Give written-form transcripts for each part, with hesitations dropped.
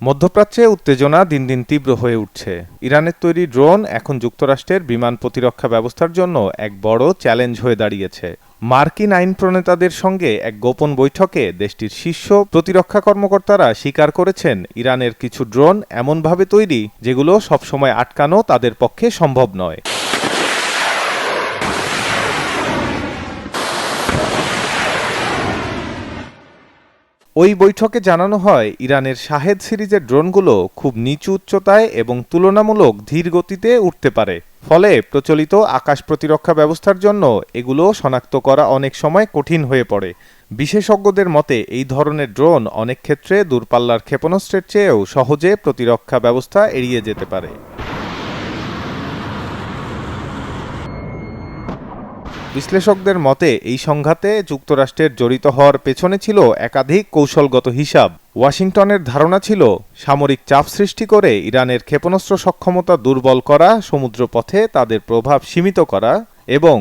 মধ্যপ্রাচ্যে উত্তেজনা দিন দিন তীব্র হয়ে উঠছে। ইরানের তৈরি ড্রোন এখন যুক্তরাষ্ট্রের বিমান প্রতিরক্ষা ব্যবস্থার জন্য এক বড় চ্যালেঞ্জ হয়ে দাঁড়িয়েছে। মার্কিন আইন প্রণেতাদের সঙ্গে এক গোপন বৈঠকে দেশটির শীর্ষ প্রতিরক্ষা কর্মকর্তারা স্বীকার করেছেন, ইরানের কিছু ড্রোন এমনভাবে তৈরি যেগুলো সবসময় আটকানো তাদের পক্ষে সম্ভব নয়। ওই বৈঠকে জানানো হয়, ইরানের শাহেদ সিরিজের ড্রোনগুলো খুব নিচু উচ্চতায় এবং তুলনামূলক ধীর গতিতে উঠতে পারে। ফলে প্রচলিত আকাশ প্রতিরক্ষা ব্যবস্থার জন্য এগুলো শনাক্ত করা অনেক সময় কঠিন হয়ে পড়ে। বিশেষজ্ঞদের মতে এই ধরনের ড্রোন অনেক ক্ষেত্রে দূরপাল্লার ক্ষেপণাস্ত্রের চেয়েও সহজে প্রতিরক্ষা ব্যবস্থা এড়িয়ে যেতে পারে। বিশ্লেষকদের মতে এই সংঘাতে যুক্তরাষ্ট্রের জড়িত হওয়ার পেছনে ছিল একাধিক কৌশলগত হিসাব। ওয়াশিংটনের ধারণা ছিল সামরিক চাপ সৃষ্টি করে ইরানের ক্ষেপণাস্ত্র সক্ষমতা দুর্বল করা, সমুদ্রপথে তাদের প্রভাব সীমিত করা এবং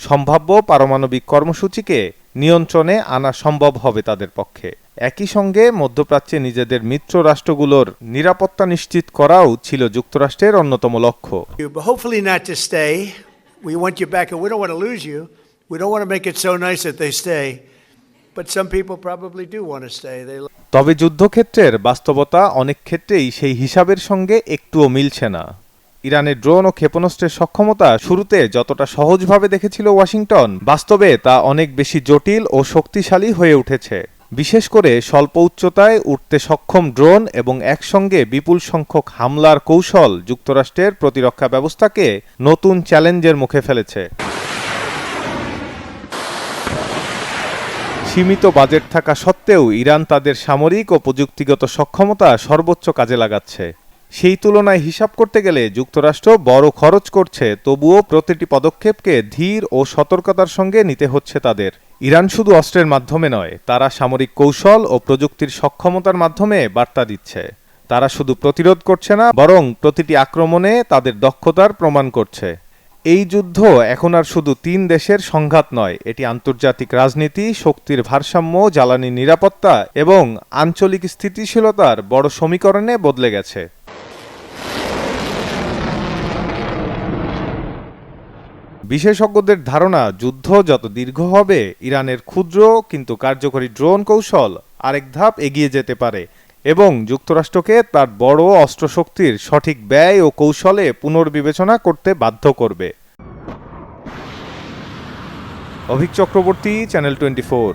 সম্ভাব্য পারমাণবিক কর্মসূচিকে নিয়ন্ত্রণে আনা সম্ভব হবে তাদের পক্ষে। একই সঙ্গে মধ্যপ্রাচ্যে নিজেদের মিত্র রাষ্ট্রগুলোর নিরাপত্তা নিশ্চিত করাও ছিল যুক্তরাষ্ট্রের অন্যতম লক্ষ্য। We want you back and we don't want to lose you. We don't want to make it so nice that they stay. But some people probably do want to stay. তবে যুদ্ধক্ষেত্রের বাস্তবতা অনেক ক্ষেত্রেই সেই হিসাবের সঙ্গে একটুও মিলছে না। ইরানের ড্রোন ও ক্ষেপণাস্ত্রের সক্ষমতা শুরুতে যতটা সহজভাবে দেখেছিল ওয়াশিংটন, বাস্তবে তা অনেক বেশি জটিল ও শক্তিশালী হয়ে উঠেছে। বিশেষ করে স্বল্প উচ্চতায় উঠতে সক্ষম ড্রোন এবং একসঙ্গে বিপুল সংখ্যক হামলার কৌশল যুক্তরাষ্ট্রের প্রতিরক্ষা ব্যবস্থাকে নতুন চ্যালেঞ্জের মুখে ফেলেছে। সীমিত বাজেট থাকা সত্ত্বেও ইরান তাদের সামরিক ও প্রযুক্তিগত সক্ষমতা সর্বোচ্চ কাজে লাগাচ্ছে। সেই তুলনায় হিসাব করতে গেলে যুক্তরাষ্ট্র বড় খরচ করছে, তবুও প্রতিটি পদক্ষেপকে ধীর ও সতর্কতার সঙ্গে নিতে হচ্ছে তাদের। ইরান শুধু অস্ত্রের মাধ্যমে নয়, তারা সামরিক কৌশল ও প্রযুক্তির সক্ষমতার মাধ্যমে বার্তা দিচ্ছে। তারা শুধু প্রতিরোধ করছে না, বরং প্রতিটি আক্রমণে তাদের দক্ষতার প্রমাণ করছে। এই যুদ্ধ এখন আর শুধু তিন দেশের সংঘাত নয়, এটি আন্তর্জাতিক রাজনীতি, শক্তির ভারসাম্য, জ্বালানি নিরাপত্তা এবং আঞ্চলিক স্থিতিশীলতার বড় সমীকরণে বদলে গেছে। বিশেষজ্ঞদের ধারণা, যুদ্ধ যত দীর্ঘ হবে, ইরানের ক্ষুদ্র কিন্তু কার্যকরী ড্রোন কৌশল আরেক ধাপ এগিয়ে যেতে পারে এবং যুক্তরাষ্ট্রকে তার বড় অস্ত্রশক্তির সঠিক ব্যয় ও কৌশলে পুনর্বিবেচনা করতে বাধ্য করবে। অভিক চক্রবর্তী, চ্যানেল 24।